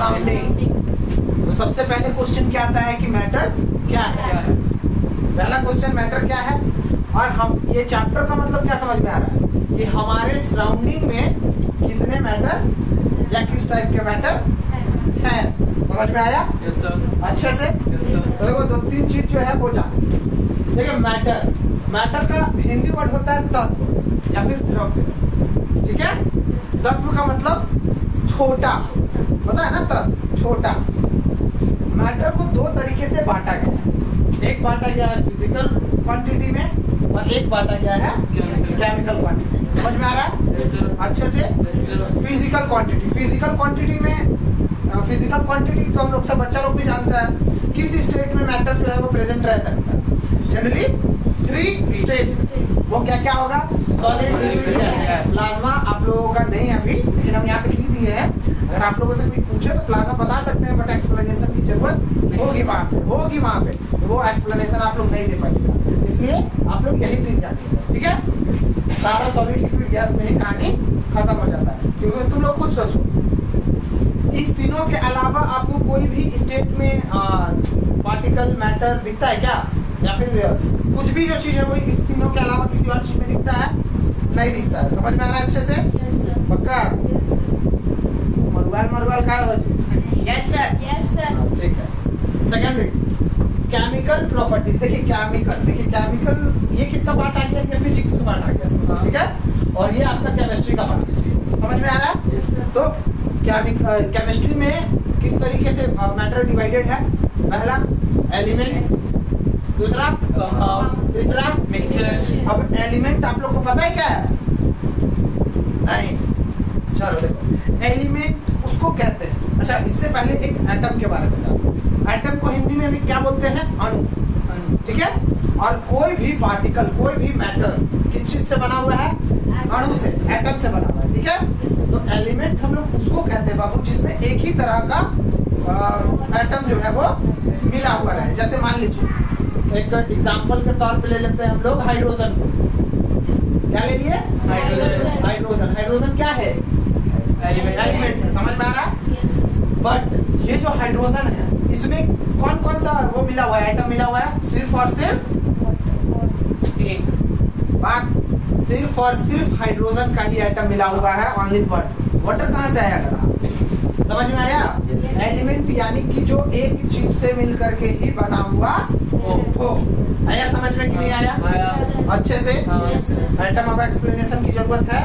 Surrounding. तो सबसे पहले क्वेश्चन क्या आता है कि मैटर क्या है। पहला क्वेश्चन मैटर क्या है, और हम ये चैप्टर का मतलब क्या समझ में आ रहा है कि हमारे सराउंडिंग में कितने मैटर या किस टाइप के मैटर है। समझ में आया? Yes sir. अच्छे से? तो देखो दो तीन चीज जो है वो जान। देखिए मैटर का हिंदी वर्ड होता है तत्व या फिर द्रव्य। ठीक है, तत्व का मतलब छोटा होता है ना, तत्व छोटा। मैटर को दो तरीके से बांटा गया है। एक बांटा गया है फिजिकल क्वांटिटी में और एक बांटा गया है केमिकल क्वांटिटी में। समझ में आ रहा है अच्छे से? फिजिकल क्वांटिटी में फिजिकल क्वांटिटी तो हम लोग सब बच्चा लोग भी जानता है किस स्टेट में मैटर जो है वो प्रेजेंट रह सकता है। Generally 3 state. वो क्या क्या होगा? Solid, liquid, gas. प्लाज्मा आप लोगों का नहीं है अभी, लेकिन हम यहाँ पे लिख दिए हैं। अगर आप लोगों से कोई पूछे तो प्लाज्मा बता सकते हैं, बट एक्सप्लेनेशन की जरूरत होगी वहाँ पे तो वो एक्सप्लेनेशन आप लोग नहीं दे पाएंगे, इसलिए आप लोग यही 3 जानिए। ठीक है, सारा सॉलिड, लिक्विड, गैस में ही कहानी खत्म हो जाता है। क्योंकि तुम लोग खुद सोचो, इस तीनों के अलावा आपको कोई भी स्टेट में पार्टिकल मैटर दिखता है क्या? या फिर कुछ भी जो चीज है वो इस तीनों के अलावा किसी और चीज में दिखता है? नहीं दिखता है। समझ में आ रहा है अच्छे से? Yes sir. पक्का? मरुआल का हो जी? Yes sir. ठीक है। Secondary chemical properties. देखिए केमिकल ये किसका पार्ट आ गया? ये फिजिक्स का पार्ट आ गया। ठीक है, और ये आपका केमिस्ट्री का पार्ट। समझ में आ रहा है? तो केमिस्ट्री में किस तरीके से मैटर डिवाइडेड है? पहला एलिमेंट, दूसरा तीसरा मिक्सचर। अब एलिमेंट आप लोग को पता है क्या है? नहीं, चलो देखो एलिमेंट उसको कहते हैं। अच्छा, इससे पहले एक एटम के बारे में जानो। एटम को हिंदी में भी क्या बोलते हैं? अणु। ठीक है, और कोई भी पार्टिकल, कोई भी मैटर किस चीज से बना हुआ है? अणु से, एटम से बना हुआ है। ठीक है, तो एलिमेंट हम लोग उसको कहते हैं बाबू जिसमें एक ही तरह का एटम जो है वो मिला हुआ रहे। जैसे मान लीजिए एक एग्जांपल के तौर पे ले लेते हैं हम लोग हाइड्रोजन को। क्या ले लिए? हाइड्रोजन क्या है? एलिमेंट है। समझ में आ रहा है? बट ये जो हाइड्रोजन है इसमें कौन कौन सा वो मिला हुआ है, एटम मिला हुआ है? सिर्फ और सिर्फ हाइड्रोजन का ही एटम मिला हुआ है, ओनली वाटर कहाँ से आया? अगर समझ में आया? एलिमेंट यानी कि जो एक चीज से मिल करके ही बना हुआ हो। आया समझ में कि नहीं आया? अच्छे से? एटम अब एक्सप्लेनेशन की जरूरत है?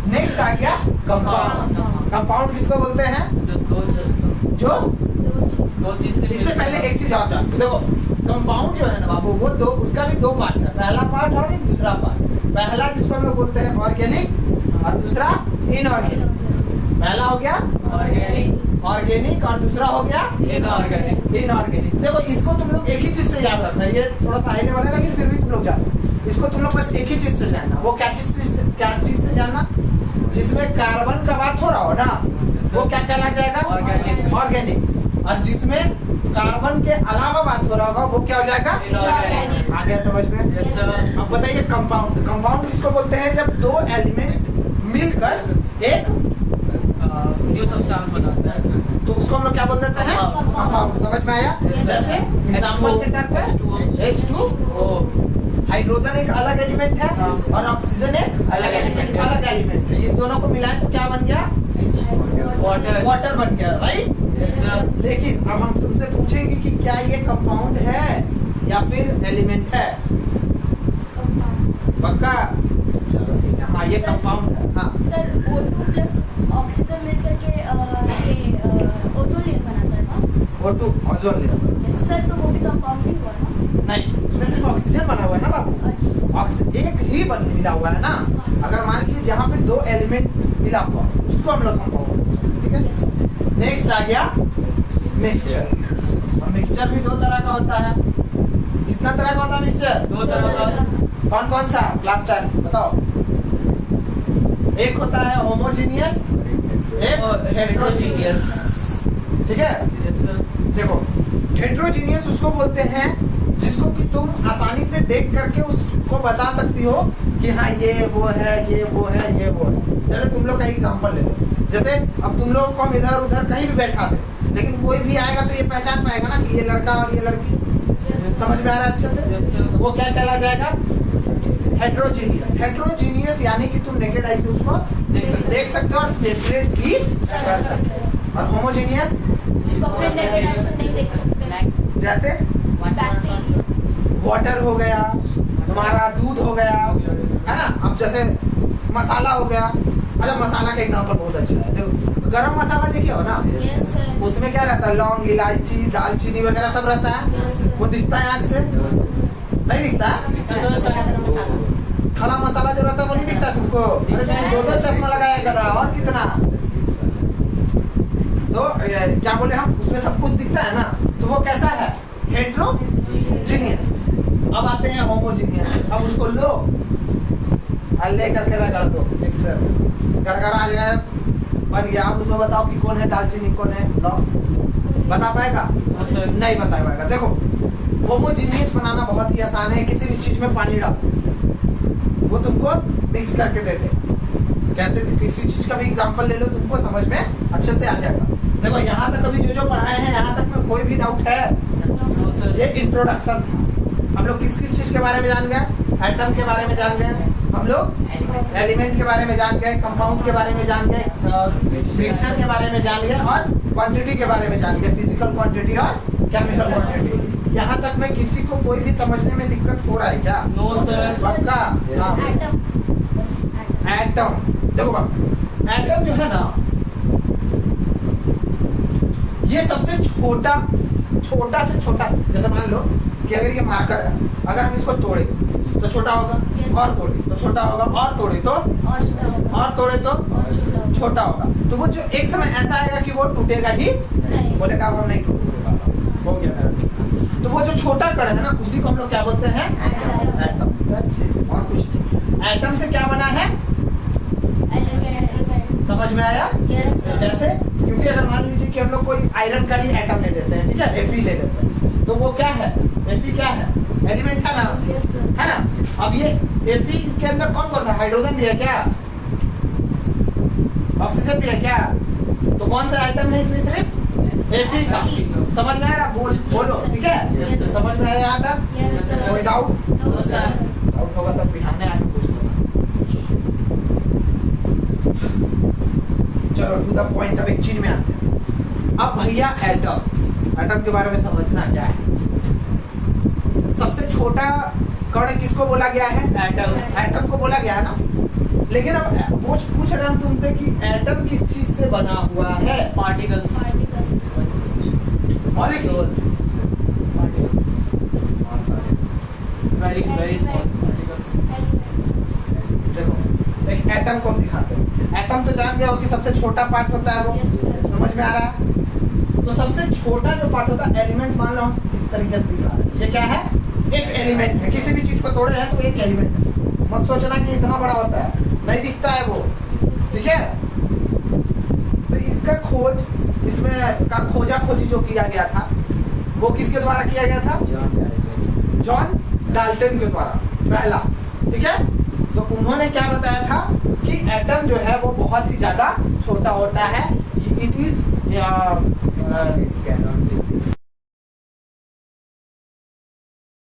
नेक्स्ट आ गया कंपाउंड। कंपाउंड किसको बोलते हैं? जो दो चीज। इससे पहले एक चीज और जानते। देखो कंपाउंड जो है ना बाबू, वो दो, उसका भी 2 पार्ट है। पहला पार्ट और एक दूसरा पार्ट। पहला जिसको हम लोग बोलते हैं ऑर्गेनिक और दूसरा इनऑर्गेनिक। पहला हो गया ऑर्गेनिक और दूसरा हो गया इनऑर्गेनिक। देखो इसको तुम लोग एक ही चीज से याद रखना। ये थोड़ा सा हाई लेवल है लेकिन फिर भी तुम लोग जानो। इसको तुम लोग बस एक ही चीज से जानना। वो क्या चीज से जानना? जिसमें कार्बन का बात हो रहा हो ना, वो क्या कहला जाएगा? ऑर्गेनिक। और जिसमें कार्बन के अलावा बात हो रहा होगा वो क्या हो जाएगा? आ गया समझ में? अब बताइए कंपाउंड किसको बोलते हैं? जब 2 एलिमेंट मिलकर एक न्यू सब्सटेंस बनाता है तो उसको हम लोग क्या बोल देते हैं? कंपाउंड। समझ में आया? जैसे एग्जांपल के तौर पे H2O। हाइड्रोजन एक अलग एलिमेंट है और ऑक्सीजन एक अलग एलिमेंट है। इस दोनों को मिलाएं तो क्या बन गया? वाटर बन गया, राइट? लेकिन अब हम तुमसे पूछेंगे कि क्या ये कंपाउंड है या फिर एलिमेंट है? पक्का? चलो ठीक है, हाँ ये कंपाउंड है। हाँ सर, O2 प्लस ऑक्सीजन मिलकर के ओजोन लेयर बनाता है ना? O2 ozone layer. सर, तो वो भी कंपाउंडिंग हुआ ना? नहीं, उसमें सिर्फ ऑक्सीजन बना हुआ है ना बाबू। अच्छा, एक ही मिला हुआ है ना। अगर मान लीजिए जहाँ पे 2 एलिमेंट मिला हुआ उसको हम लोग कंपाउंड। ठीक है, नेक्स्ट आ गया मिक्सचर। और मिक्सचर भी 2 तरह का होता है। कितना तरह का होता है मिक्सचर? 2 तरह का। कौन कौन सा? क्लास 10 बताओ। एक होता है होमोजीनियस, एक हेटेरोजीनियस। ठीक है, देखो हेटेरोजीनियस उसको बोलते हैं जिसको कि तुम आसानी से देख करके उसको बता सकती हो कि हाँ ये वो है, ये वो है, ये वो है। जैसे तुम लोग का एग्जांपल ले लो, जैसे अब तुम लोग को हम इधर उधर कहीं भी बैठा दे, लेकिन कोई भी आएगा तो ये पहचान पाएगा ना कि ये लड़का और ये लड़की। समझ में आ रहा है अच्छे से? वो क्या कहला जाएगा? हेट्रोजीनियस। हेट्रोजीनियस यानी कि तुम नेकेड आई से उसको देख सकते हो और सेपरेट भी कर सकते हो। और होमोजीनियस उसको अपने नेकेड आई से नहीं देख सकते। जैसे बैक्टीरिया, वाटर हो गया, तुम्हारा दूध हो गया, है ना। अब जैसे मसाला हो गया। अच्छा, मसाला का एग्जांपल बहुत अच्छा है। देखो गरम मसाला देखे हो ना, यस सर, उसमें क्या रहता है? लौंग, इलायची, दालचीनी वगैरह सब रहता है। वो दिखता है आँख से? नहीं दिखता है। खड़ा मसाला जो रहता है वो नहीं दिखता तुमको? अरे तुम दो चश्मा लगाया गधा, और कितना। तो क्या बोले हम, उसमें सब कुछ दिखता है ना, तो वो कैसा है? हेट्रोजीनियस। अब आते हैं होमोजीनियस। अब उसको लो और ले करके रगड़ दो, ठीक से गरगरा आ जाए, बन गया। अब उसमें बताओ कि कौन है दालचीनी, कौन है लौंग? बता पाएगा? नहीं बता पाएगा। देखो होमोजीनियस बनाना बहुत ही आसान है। किसी भी चीज में पानी डाल दो, वो तुमको मिक्स करके दे दे। कैसे? किसी चीज का भी एग्जांपल ले लो, तुमको समझ में अच्छे से आ जाएगा। देखो यहाँ तक अभी जो पढ़ाए हैं, यहाँ तक में कोई भी डाउट है? ये इंट्रोडक्शन था। हम लोग किस किस चीज के बारे में जान गए? एटम के बारे में जान गए, हम लोग एलिमेंट के बारे में जान गए, कंपाउंड के बारे में जान गए, मिक्सचर के बारे में जान गए, और क्वांटिटी के बारे में जान गए, फिजिकल क्वांटिटी और केमिकल क्वांटिटी। यहाँ तक में किसी को कोई भी समझने में दिक्कत हो रहा है क्या? No sir. पक्का? हाँ। एटम, बस एटम। एटम देखो बाबा, एटम जो है ना, ये सबसे छोटा से छोटा। जैसे मान लो कि अगर ये मार्कर है, अगर हम इसको तोड़े तो छोटा होगा, Yes. और तोड़े तो छोटा होगा, और तोड़े तो और छोटा होगा, और तोड़े तो और छोटा होगा। छोटा होगा। तो वो जो एक समय ऐसा आएगा कि वो टूटेगा ही नहीं। बोलेगा अब हम नहीं टूटेगा, हो गया मेरा। तो वो जो छोटा कण है ना, उसी को हम लोग क्या बोलते हैं? एटम। एटम। That's it. और कुछ नहीं। एटम से क्या बना है? एलिमेंट। समझ में आया? Yes sir. कैसे? क्योंकि अगर मान लीजिए कि हम लोग कोई आयरन का ही एटम ले लेते हैं, ठीक है, Fe ले लेते हैं, तो वो क्या है? Fe क्या है? एलिमेंट है ना, यस सर। है ना। अब ये Fe के अंदर कौन कौन सा? हाइड्रोजन भी है क्या? ऑक्सीजन भी है क्या? तो कौन सा आइटम है इसमें? सिर्फ Fe का। समझ में आ रहा? बोलो, ठीक है? Yes. समझ में आया यहाँ तक? Yes, sir. कोई डाउट? No sir. डाउट होगा तब बिहाने आके पूछ लेना। चलो टू द पॉइंट। अब एक चीज में आते हैं। अब भैया एटम के बारे में समझना क्या है। सबसे छोटा कण किसको बोला गया है? एटम। एटम को बोला गया है ना। लेकिन अब पूछ रहे हम तुमसे कि एटम किस चीज से बना हुआ है? Particles. Particles. Molecule. Very very small particles. देखो एक एटम को दिखाते हैं। एटम तो जान गया हो कि सबसे छोटा पार्ट होता है वो। Yes, sir. समझ में आ रहा है? तो सबसे छोटा जो पार्ट होता है, एलिमेंट मान लो हम इस तरीके से दिखा रहे हैं। ये क्या है? एक एलिमेंट है। किसी भी चीज को तोड़े हैं तो एक एलिमेंट है। मत सोचना कि इतना बड़ा होता है, नहीं दिखता है वो, ठीक है। तो इसका खोज, इसमें का खोजा खोजी जो किया गया था, वो किसके द्वारा किया गया था? जॉन डाल्टन के द्वारा, पहला, ठीक है। तो उन्होंने क्या बताया था कि एटम जो है वो बहुत ही ज्यादा छोटा होता है। It is